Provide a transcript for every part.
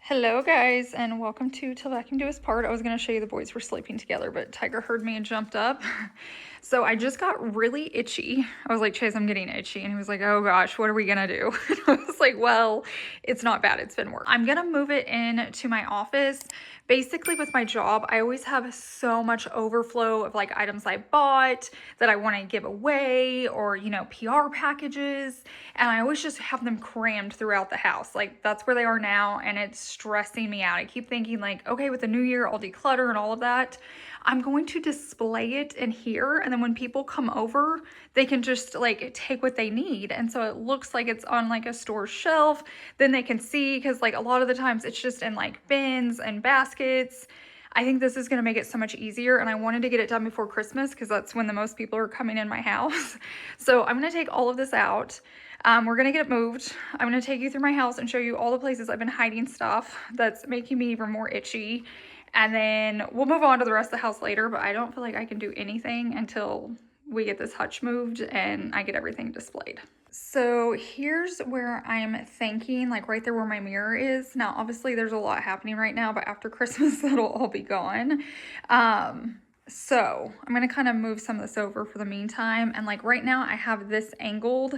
Hello guys, and welcome to Till Vacuum Do Us Part. I was going to show you the boys were sleeping together, but Tiger heard me and jumped up. So I just got really itchy. I was like, Chase, I'm getting itchy. And he was like, oh gosh, what are we going to do? And I was like, well, it's not bad. It's been work. I'm going to move it into my office. Basically with my job, I always have so much overflow of like items I bought that I want to give away or, you know, PR packages. And I always just have them crammed throughout the house. Like that's where they are now. And it's stressing me out. I keep thinking like, okay, with the new year, I'll declutter and all of that. I'm going to display it in here. And then when people come over, they can just like take what they need. And so it looks like it's on like a store shelf. Then they can see, because like a lot of the times it's just in like bins and baskets. I think this is going to make it so much easier. And I wanted to get it done before Christmas because that's when the most people are coming in my house. So I'm going to take all of this out. We're going to get it moved. I'm going to take you through my house and show you all the places I've been hiding stuff that's making me even more itchy. And then we'll move on to the rest of the house later, but I don't feel like I can do anything until we get this hutch moved and I get everything displayed. So here's where I'm thinking, like right there where my mirror is. Now, obviously there's a lot happening right now, but after Christmas, that'll all be gone. So I'm going to kind of move some of this over for the meantime. And like right now I have this angled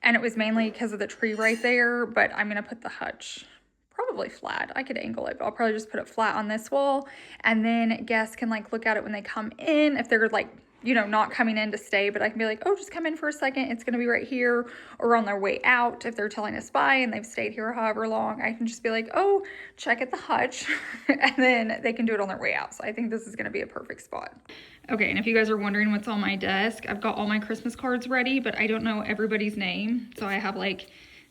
and it was mainly because of the tree right there, but I'm going to put the hutch probably flat. I could angle it, but I'll probably just put it flat on this wall. And then guests can like look at it when they come in, if they're like, you know, not coming in to stay, but I can be like, oh, just come in for a second. It's going to be right here, or on their way out. If they're telling us bye and they've stayed here however long, I can just be like, oh, check at the hutch. And then they can do it on their way out. So I think this is going to be a perfect spot. Okay, and if you guys are wondering what's on my desk, I've got all my Christmas cards ready, but I don't know everybody's name. So I have like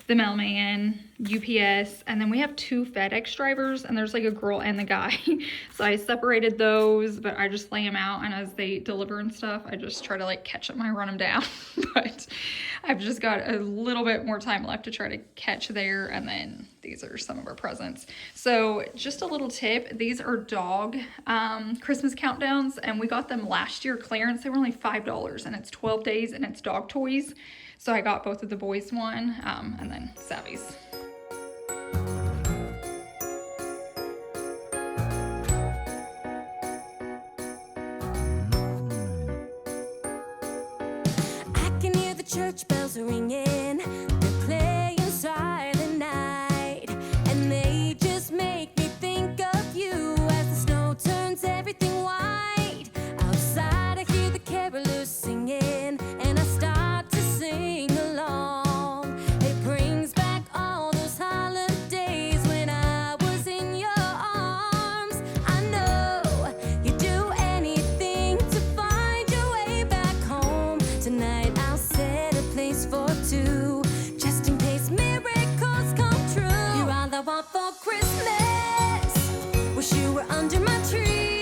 the mailman, UPS, and then we have 2 FedEx drivers, and there's like a girl and the guy. So I separated those, but I just lay them out, and as they deliver and stuff, I just try to like catch them. I run them down. But I've just got a little bit more time left to try to catch there, and then these are some of our presents. So just a little tip, these are dog Christmas countdowns, and we got them last year clearance. They were only $5, and it's 12 days, and it's dog toys. So I got both of the boys one, and then Savvy's. I can hear the church bells ringing, they're playing Silent Night, and they just make me think of you as the snow turns everything white. Outside I hear the carolers singing, and I start to sing along. It brings back all those holidays when I was in your arms. I know you'd do anything to find your way back home. Tonight I'll set a place for 2, just in case miracles come true. You're all I want for Christmas. Wish you were under my tree.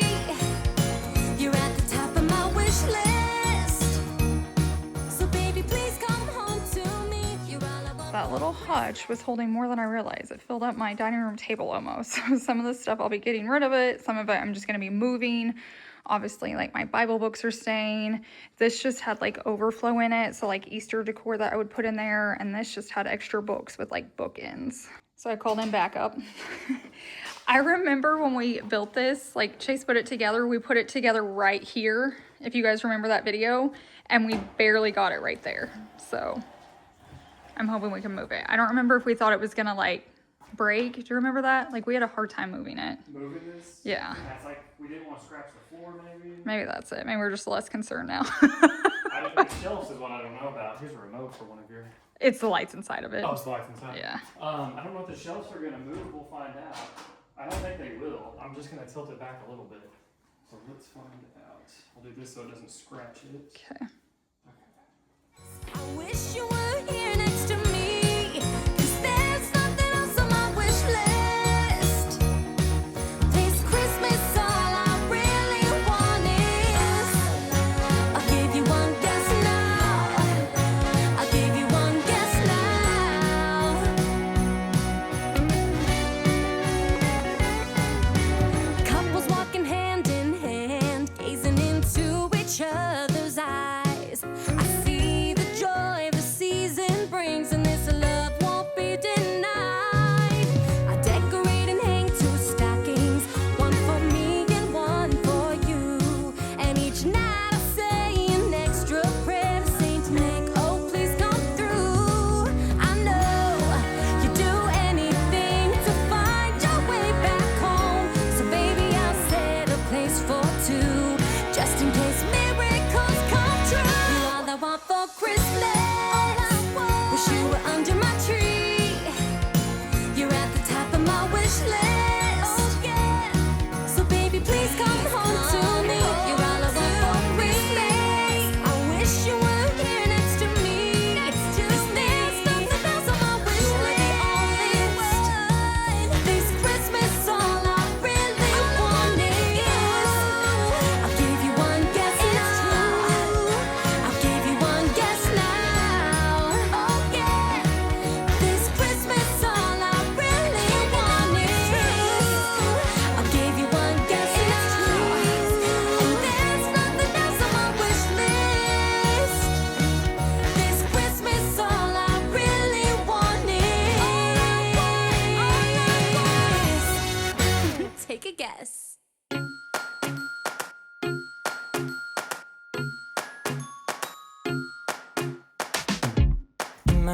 You're at the top of my wish list. So baby, please come home to me. You're all I want. That little hutch was holding more than I realized. It filled up my dining room table almost. So some of this stuff I'll be getting rid of it. Some of it I'm just going to be moving. Obviously, like my Bible books are staying. This just had like overflow in it. So like Easter decor that I would put in there. And this just had extra books with like bookends. So I called in backup. I remember when we built this, like Chase put it together. We put it together right here. If you guys remember that video. And we barely got it right there. So I'm hoping we can move it. I don't remember if we thought it was gonna like break. Do you remember that? Like we had a hard time moving it. Moving this? Yeah. That's like, we didn't want to scratch the floor maybe? Maybe that's it. Maybe we're just less concerned now. I think the shelves is what I don't know about. Here's a remote for one of your... It's the lights inside of it. Oh, it's the lights inside. Yeah. I don't know if the shelves are going to move. We'll find out. I don't think they will. I'm just going to tilt it back a little bit. So let's find out. I'll do this so it doesn't scratch it. Okay. I wish you were here next to me, 'cause there's nothing else on my wish list. This Christmas, all I really want is, I'll give you one guess now. I'll give you one guess now. Couples walking hand in hand, gazing into each other's eyes. I see the joy, the season.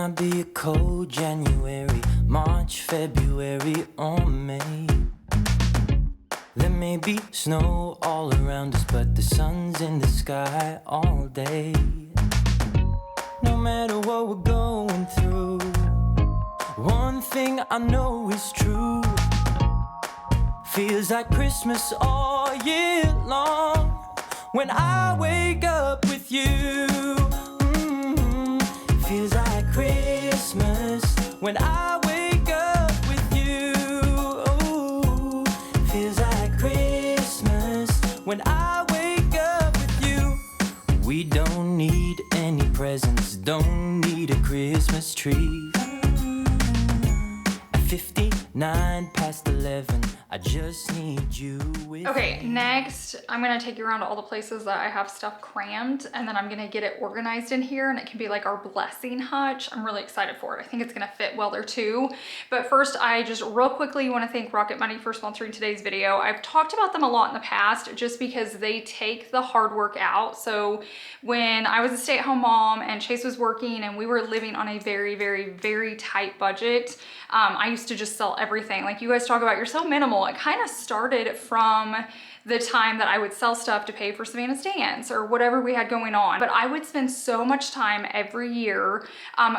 might be a cold January, March, February, or May. There may be snow all around us, but the sun's in the sky all day. No matter what we're going through, one thing I know is true. Feels like Christmas all year long when I wake up with you. Feels like Christmas when I wake up with you. Feels like Christmas when I wake up with you. We don't need any presents, don't need a Christmas tree. 59 past 11, I just need you with Okay, me. next I'm gonna take you around to all the places that I have stuff crammed, and then I'm gonna get it organized in here, and it can be like our blessing hutch. I'm really excited for it. I think it's gonna fit well there too. But first, I just real quickly want to thank Rocket Money for sponsoring today's video. I've talked about them a lot in the past just because they take the hard work out. So when I was a stay-at-home mom and Chase was working and we were living on a very, very, very tight budget, I used to just sell everything. Like you guys talk about, you're so minimal. It kind of started from the time that I would sell stuff to pay for Savannah's dance or whatever we had going on. But I would spend so much time every year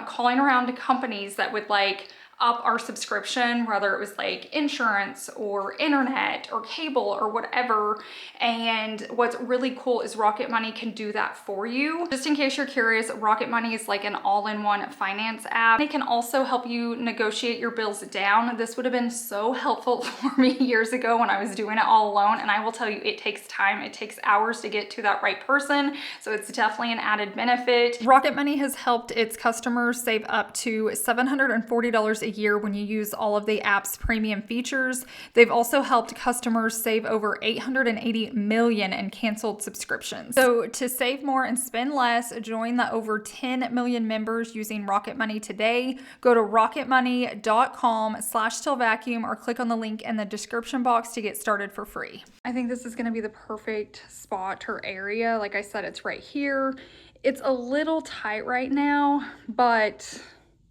calling around to companies that would like up our subscription, whether it was like insurance or internet or cable or whatever. And what's really cool is Rocket Money can do that for you. Just in case you're curious, Rocket Money is like an all-in-one finance app. They can also help you negotiate your bills down. This would have been so helpful for me years ago when I was doing it all alone. And I will tell you, it takes time. It takes hours to get to that right person. So it's definitely an added benefit. Rocket Money has helped its customers save up to $740 a year when you use all of the app's premium features. They've also helped customers save over 880 million in canceled subscriptions. So to save more and spend less, join the over 10 million members using Rocket Money today. Go to rocketmoney.com/tillvacuum or click on the link in the description box to get started for free. I think this is going to be the perfect spot or area. Like I said, it's right here. It's a little tight right now, but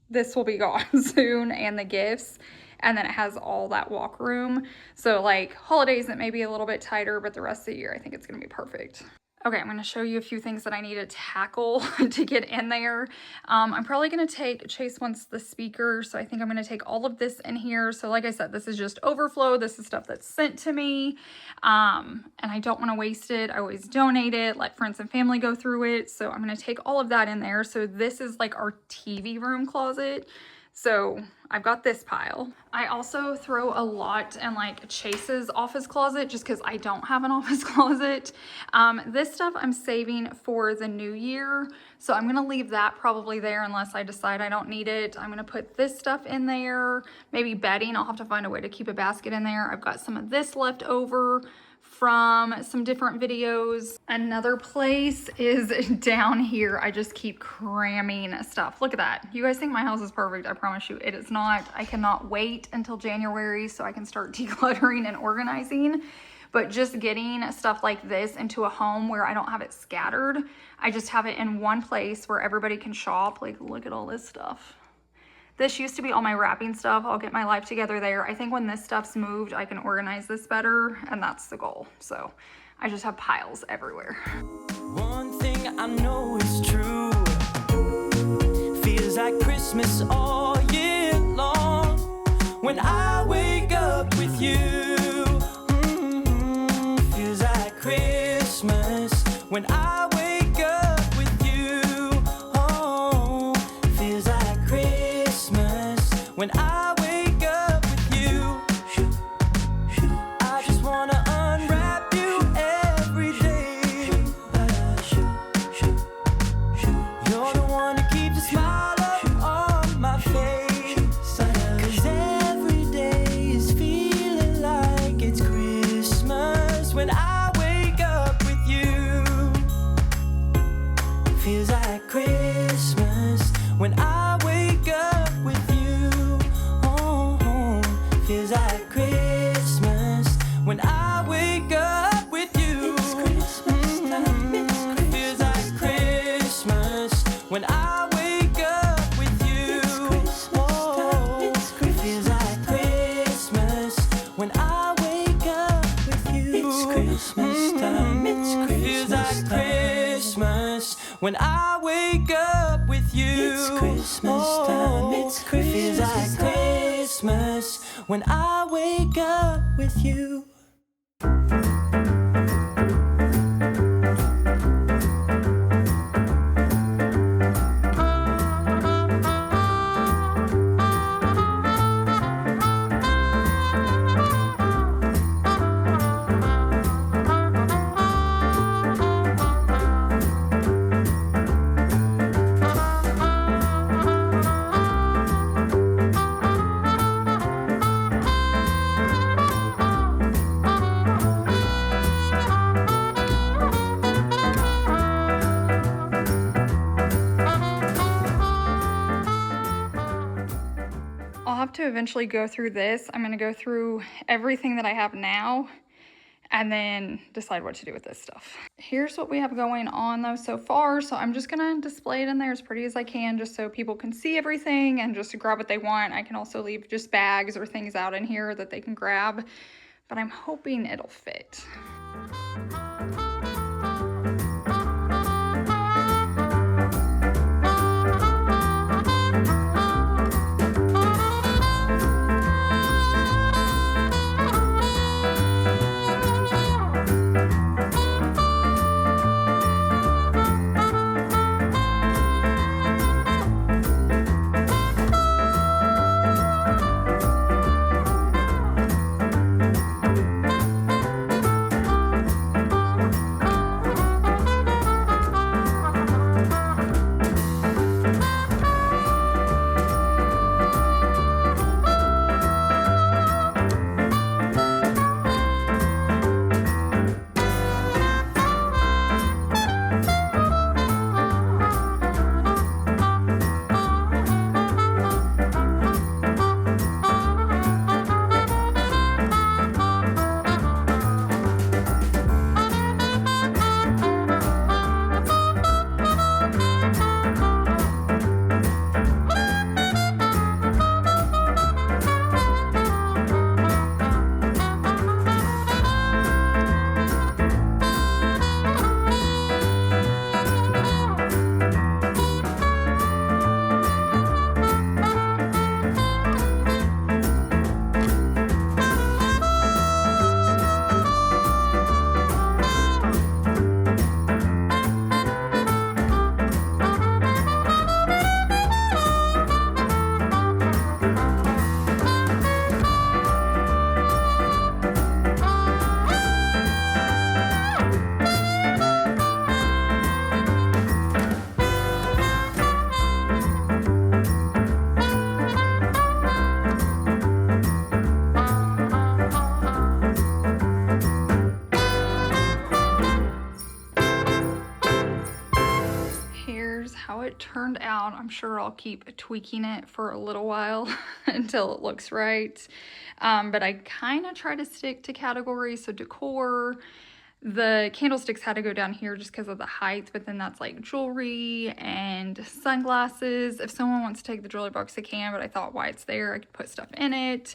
this will be gone soon, and the gifts, and then it has all that walk room. So like holidays, it may be a little bit tighter, but the rest of the year, I think it's gonna be perfect. Okay, I'm gonna show you a few things that I need to tackle to get in there. I'm probably gonna take, Chase wants the speaker, so I think I'm gonna take all of this in here. So like I said, this is just overflow. This is stuff that's sent to me, and I don't wanna waste it. I always donate it, let friends and family go through it. So I'm gonna take all of that in there. So this is like our TV room closet. So I've got this pile. I also throw a lot in like Chase's office closet just because I don't have an office closet. This stuff I'm saving for the new year. So I'm gonna leave that probably there unless I decide I don't need it. I'm gonna put this stuff in there, maybe bedding. I'll have to find a way to keep a basket in there. I've got some of this left over from some different videos. Another place is down here. I just keep cramming stuff. Look at that. You guys think my house is perfect. I promise you it is not. I cannot wait until January so I can start decluttering and organizing. But just getting stuff like this into a home where I don't have it scattered, I just have it in one place where everybody can shop. Like, look at all this stuff. This used to be all my wrapping stuff. I'll get my life together there. I think when this stuff's moved, I can organize this better, and that's the goal. So I just have piles everywhere. One thing I know is true. Feels like Christmas all year long when I wake up with you. Feels like Christmas when I wake up with you. Oh, feels like Christmas when I wake up with you. I just wanna unwrap you every day. You're the one to keep the smile up on my face. 'Cause every day is feeling like it's Christmas when I wake up with you. when I wake up with you. It's Christmas time, it's Christmas feels like Christmas when I wake up with you. It's Christmas time, it's Christmas feels like Christmas when I wake up with you. I'll have to eventually go through this. I'm going to go through everything that I have now and then decide what to do with this stuff. Here's what we have going on though so far. So I'm just going to display it in there as pretty as I can just so people can see everything and just grab what they want. I can also leave just bags or things out in here that they can grab, but I'm hoping it'll fit. How it turned out. I'm sure I'll keep tweaking it for a little while until it looks right. But I kind of try to stick to categories. So decor, the candlesticks had to go down here just because of the height, but then that's like jewelry and sunglasses. If someone wants to take the jewelry box, they can, but I thought while it's there, I could put stuff in it.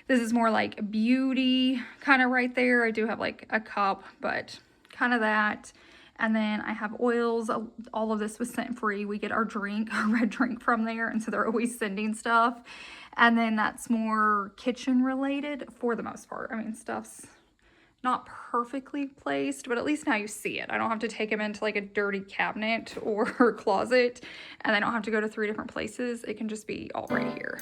This is more like beauty kind of right there. I do have like a cup, but kind of that. And then I have oils. All of this was sent free. We get our drink, our red drink from there. And so they're always sending stuff. And then that's more kitchen related for the most part. I mean, stuff's not perfectly placed, but at least now you see it. I don't have to take them into like a dirty cabinet or closet. And I don't have to go to 3 different places. It can just be all right here.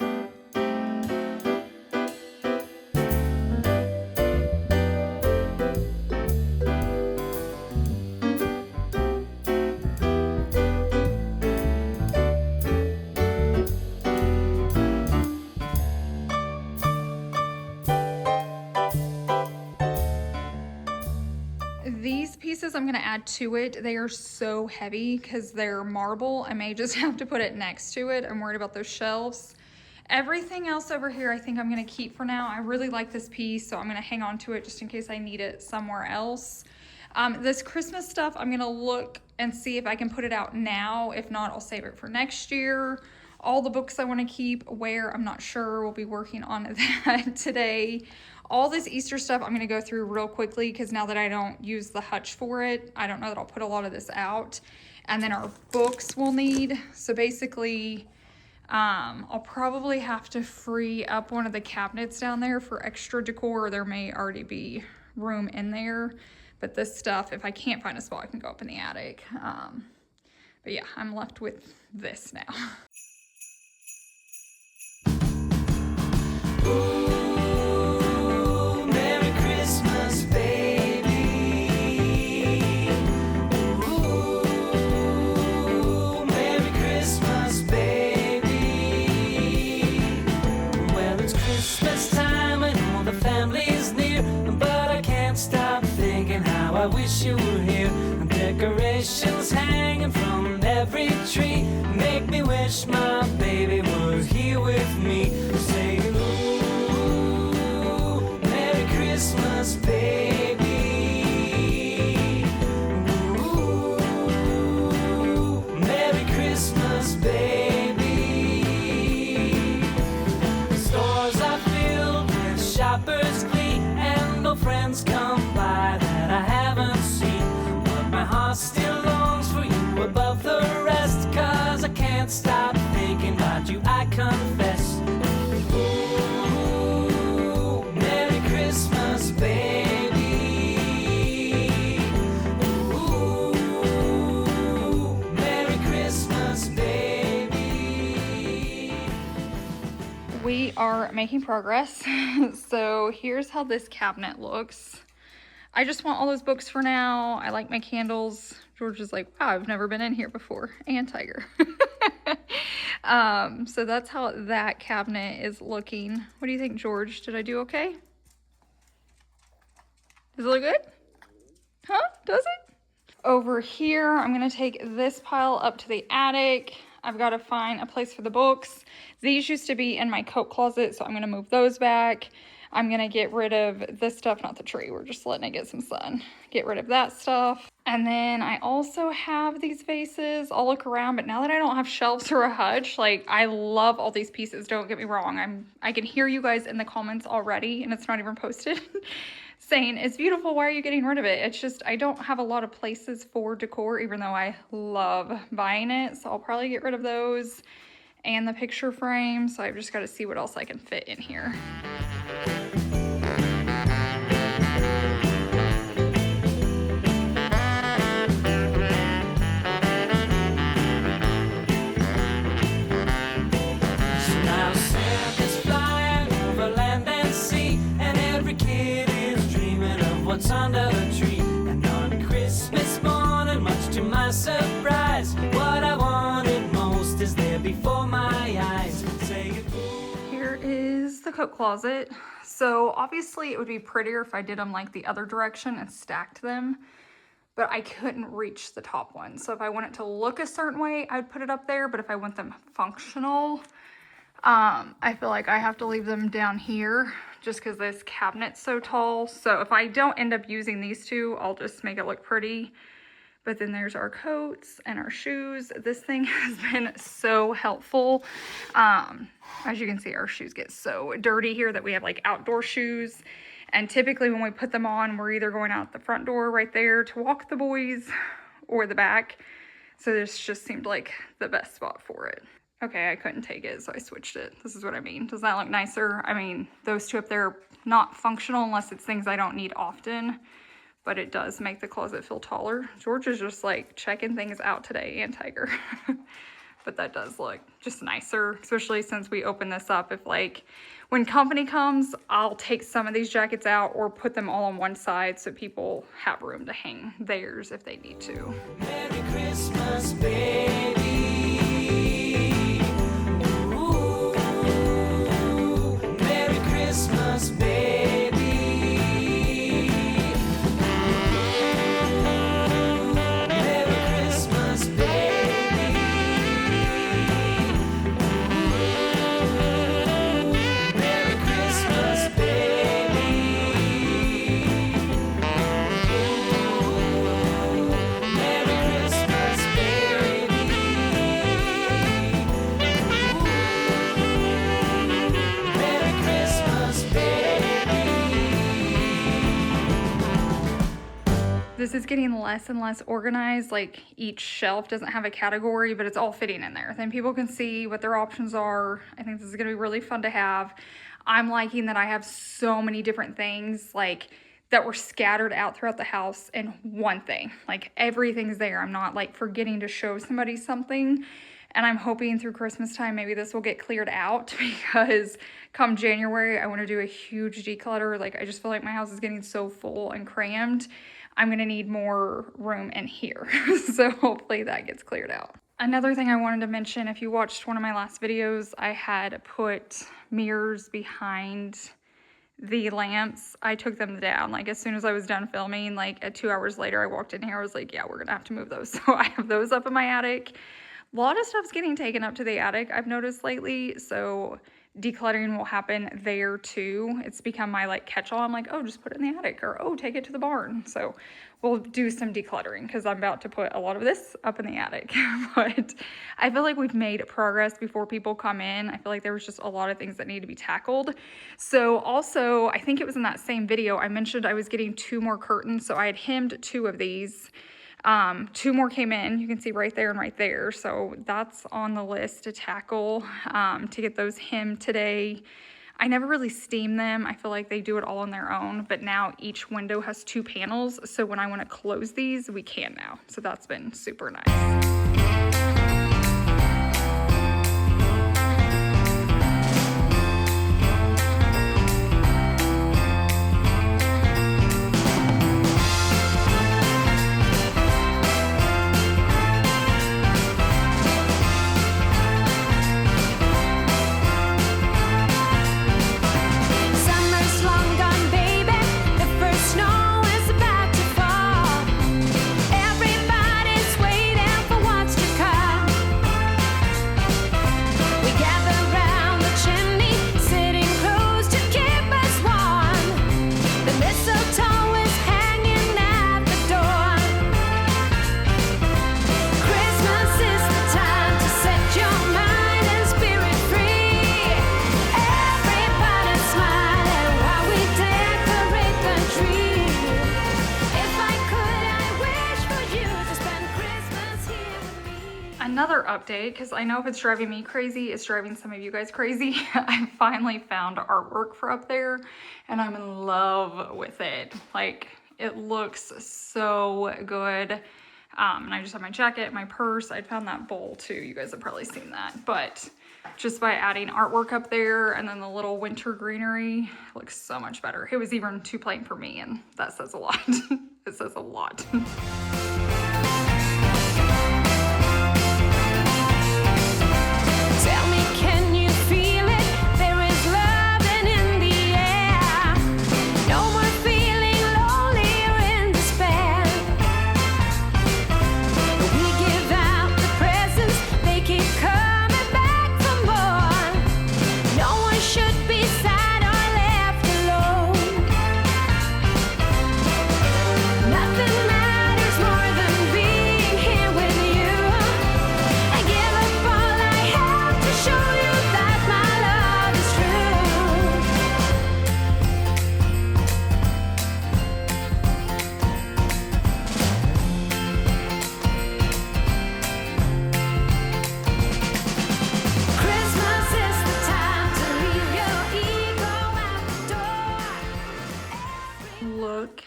These pieces I'm going to add to it. They are so heavy because they're marble. I may just have to put it next to it. I'm worried about those shelves. Everything else over here I think I'm going to keep for now. I really like this piece, so I'm going to hang on to it just in case I need it somewhere else. This Christmas stuff, I'm going to look and see if I can put it out now. If not, I'll save it for next year. All the books I want to keep, where I'm not sure. We'll be working on that today. All this Easter stuff I'm going to go through real quickly because now that I don't use the Hutch for it, I don't know that I'll put a lot of this out. And then our books we'll need. So basically, I'll probably have to free up one of the cabinets down there for extra decor, or there may already be room in there. But this stuff, if I can't find a spot, I can go up in the attic. But yeah, I'm left with this now. Ooh, Merry Christmas, baby. Ooh, Merry Christmas, baby. Well, it's Christmas time and all the family's near, but I can't stop thinking how I wish you were here. Decorations hanging from every tree make me wish my baby was here with me. Say, ooh, Merry Christmas, baby. Ooh, Merry Christmas, baby. Stores are filled with shoppers' glee, and no friends come by that I haven't seen. But my heart still longs for you above the rest, 'cause I can't stop thinking about you, I confess. Ooh, Merry Christmas, baby. Ooh, Merry Christmas, baby. We are making progress. So here's how this cabinet looks. I just want all those books for now. I like my candles. George is like, wow, I've never been in here before. And Tiger. So that's how that cabinet is looking. What do you think, George? Did I do okay? Does it look good? Huh? Does it? Over here, I'm going to take this pile up to the attic. I've got to find a place for the books. These used to be in my coat closet, so I'm going to move those back. I'm going to get rid of this stuff, not the tree. We're just letting it get some sun. Get rid of that stuff. And then I also have these vases. I'll look around, but now that I don't have shelves or a Hutch, like, I love all these pieces. Don't get me wrong. I can hear you guys in the comments already, and it's not even posted, saying, it's beautiful. Why are you getting rid of it? It's just, I don't have a lot of places for decor, even though I love buying it. So I'll probably get rid of those and the picture frame. So I've just got to see what else I can fit in here. What's under the tree, and on Christmas morning, much to my surprise, what I wanted most is there before my eyes. Say it. Here is the coat closet. So obviously it would be prettier if I did them like the other direction and stacked them, but I couldn't reach the top one. So if I want it to look a certain way, I'd put it up there, but if I want them functional, I feel like I have to leave them down here just because this cabinet's so tall. So if I don't end up using these two, I'll just make it look pretty. But then there's our coats and our shoes. This thing has been so helpful. As you can see, our shoes get so dirty here that we have like outdoor shoes. And typically when we put them on, we're either going out the front door right there to walk the boys or the back. So this just seemed like the best spot for it. Okay, I couldn't take it, so I switched it. This is what I mean. Does that look nicer? I mean, those two up there are not functional unless it's things I don't need often, but it does make the closet feel taller. George is just like checking things out today, and Tiger. But that does look just nicer, especially since we open this up. If like, when company comes, I'll take some of these jackets out or put them all on one side so people have room to hang theirs if they need to. Merry Christmas, baby. Christmas, baby. Merry Christmas, baby. Merry Christmas, baby. Merry Christmas, baby. this is getting less and less organized. Like each shelf doesn't have a category, but it's all fitting in there. Then people can see what their options are. I think this is gonna be really fun to have. I'm liking that I have so many different things like that were scattered out throughout the house in one thing. Like everything's there. I'm not like forgetting to show somebody something. And I'm hoping through Christmas time, maybe this will get cleared out because come January, I want to do a huge declutter. Like I just feel like my house is getting so full and crammed. I'm going to need more room in here. So hopefully that gets cleared out. Another thing I wanted to mention, if you watched one of my last videos, I had put mirrors behind the lamps. I took them down like as soon as I was done filming. Like at 2 hours later, I walked in here, I was like, yeah, we're gonna have to move those. So I have those up in my attic. A lot of stuff's getting taken up to the attic, I've noticed lately, so decluttering will happen there too. It's become my like catch-all. I'm like, oh, just put it in the attic, or oh, take it to the barn. So we'll do some decluttering because I'm about to put a lot of this up in the attic. But I feel like we've made progress before people come in. I feel like there was just a lot of things that need to be tackled. So also, I think it was in that same video, I mentioned I was getting 2 more curtains. So I had hemmed 2 of these. 2 more came in, you can see right there and right there. So that's on the list to tackle, to get those hemmed today. I never really steam them. I feel like they do it all on their own, but now each window has 2 panels. So when I want to close these, we can now. So that's been super nice. Another update, because I know if it's driving me crazy, it's driving some of you guys crazy. I finally found artwork for up there and I'm in love with it. Like it looks so good. And I just have my jacket, my purse. I found that bowl too. You guys have probably seen that, but just by adding artwork up there and then the little winter greenery, it looks so much better. It was even too plain for me and that says a lot. It says a lot.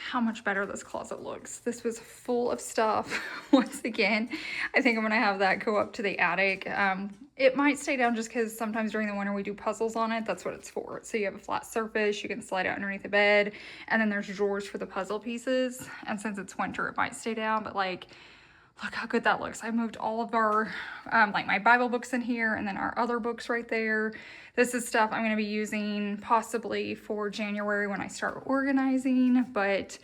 How much better this closet looks. This was full of stuff. Once again, I think I'm gonna have that go up to the attic. It might stay down just because sometimes during the winter we do puzzles on it. That's what it's for. So you have a flat surface, you can slide out underneath the bed, and then there's drawers for the puzzle pieces. And since it's winter, it might stay down, but like, look how good that looks. I moved all of our, like my Bible books in here and then our other books right there. This is stuff I'm gonna be using possibly for January when I start organizing, but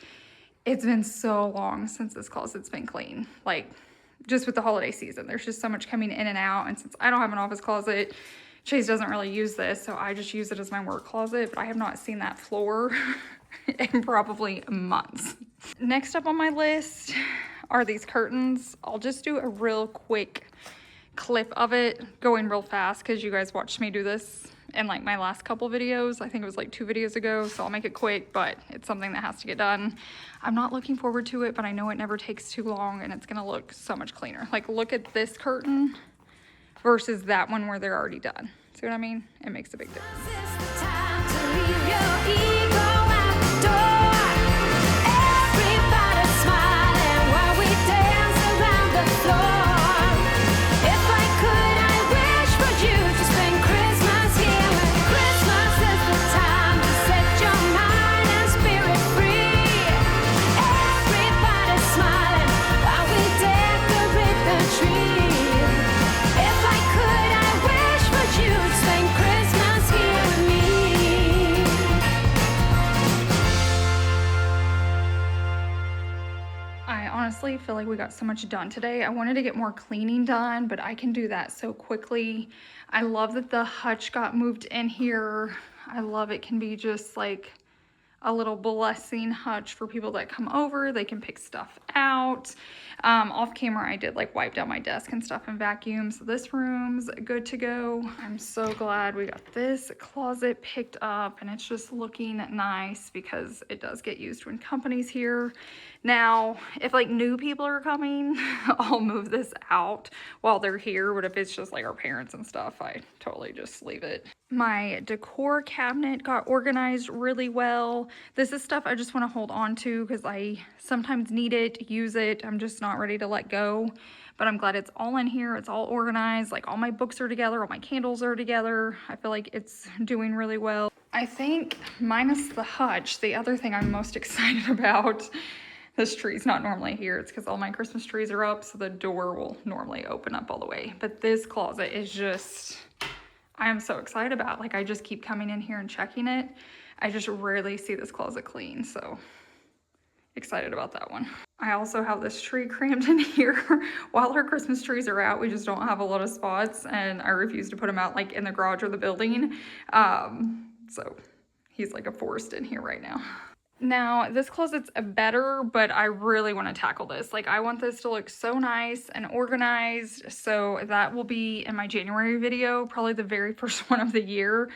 it's been so long since this closet's been clean. Like just with the holiday season, there's just so much coming in and out. And since I don't have an office closet, Chase doesn't really use this. So I just use it as my work closet, but I have not seen that floor in probably months. Next up on my list are these curtains. I'll just do a real quick clip of it going real fast because you guys watched me do this in like my last couple videos. I think it was like 2 videos ago, so I'll make it quick, but it's something that has to get done. I'm not looking forward to it, but I know it never takes too long and it's gonna look so much cleaner. Like look at this curtain versus that one where they're already done. See what I mean? It makes a big difference. It's the time to leave your ego out the door. Everybody smiling while we dance around the floor. If I could, I wish for you to spend Christmas here. Christmas is the time to set your mind and spirit free. Everybody smiling while we decorate the tree. If I could, I wish for you to spend Christmas here with me. I honestly feel like we got so much done today. I wanted to get more cleaning done, but I can do that so quickly. I love that the hutch got moved in here. I love it can be just like a little blessing hutch for people that come over. They can pick stuff out. Off camera, I did like wipe down my desk and stuff and vacuum. So this room's good to go. I'm so glad we got this closet picked up and it's just looking nice because it does get used when company's here. Now, if like new people are coming, I'll move this out while they're here. But if it's just like our parents and stuff, I totally just leave it. My decor cabinet got organized really well. This is stuff I just want to hold on to because I sometimes need it, use it. I'm just not ready to let go. But I'm glad it's all in here. It's all organized. Like all my books are together. All my candles are together. I feel like it's doing really well. I think minus the hutch, the other thing I'm most excited about, this tree's not normally here. It's because all my Christmas trees are up. So the door will normally open up all the way. But this closet is just, I am so excited about. Like I just keep coming in here and checking it. I just rarely see this closet clean. So excited about that one. I also have this tree crammed in here. While our Christmas trees are out, we just don't have a lot of spots and I refuse to put them out like in the garage or the building. So he's like a forest in here right now. Now this closet's better, but I really want to tackle this. Like I want this to look so nice and organized. So that will be in my January video, probably the very first one of the year.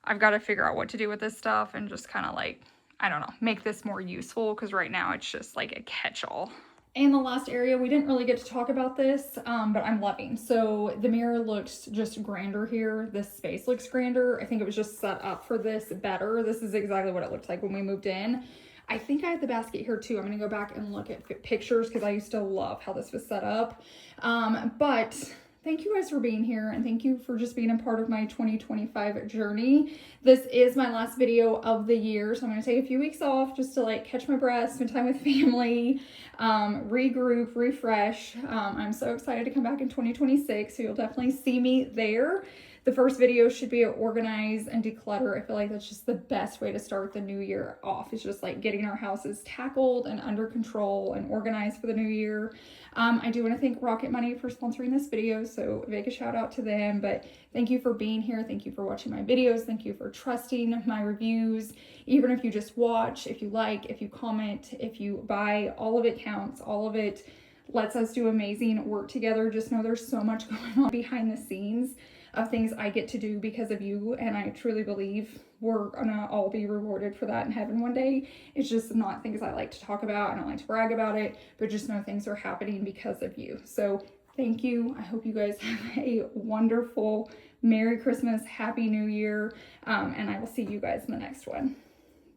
I've got to figure out what to do with this stuff and just kind of like, I don't know, make this more useful because right now it's just like a catch-all. And the last area, we didn't really get to talk about this, but I'm loving. So the mirror looks just grander here. This space looks grander. I think it was just set up for this better. This is exactly what it looked like when we moved in. I think I had the basket here too. I'm gonna go back and look at pictures because I used to love how this was set up. But thank you guys for being here and thank you for just being a part of my 2025 journey. This is my last video of the year, so I'm gonna take a few weeks off just to like catch my breath, spend time with family, regroup, refresh. I'm so excited to come back in 2026, so you'll definitely see me there. The first video should be organize and declutter. I feel like that's just the best way to start the new year off. It's just like getting our houses tackled and under control and organized for the new year. I do want to thank Rocket Money for sponsoring this video, so big a shout out to them. But thank you for being here. Thank you for watching my videos. Thank you for trusting my reviews. Even if you just watch, if you like, if you comment, if you buy, all of it counts. All of it lets us do amazing work together. Just know there's so much going on behind the scenes of things I get to do because of you, and I truly believe we're gonna all be rewarded for that in heaven one day. It's just not things I like to talk about. I don't like to brag about it, but just know things are happening because of you. So thank you. I hope you guys have a wonderful Merry Christmas, Happy New Year, and I will see you guys in the next one.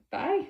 Bye.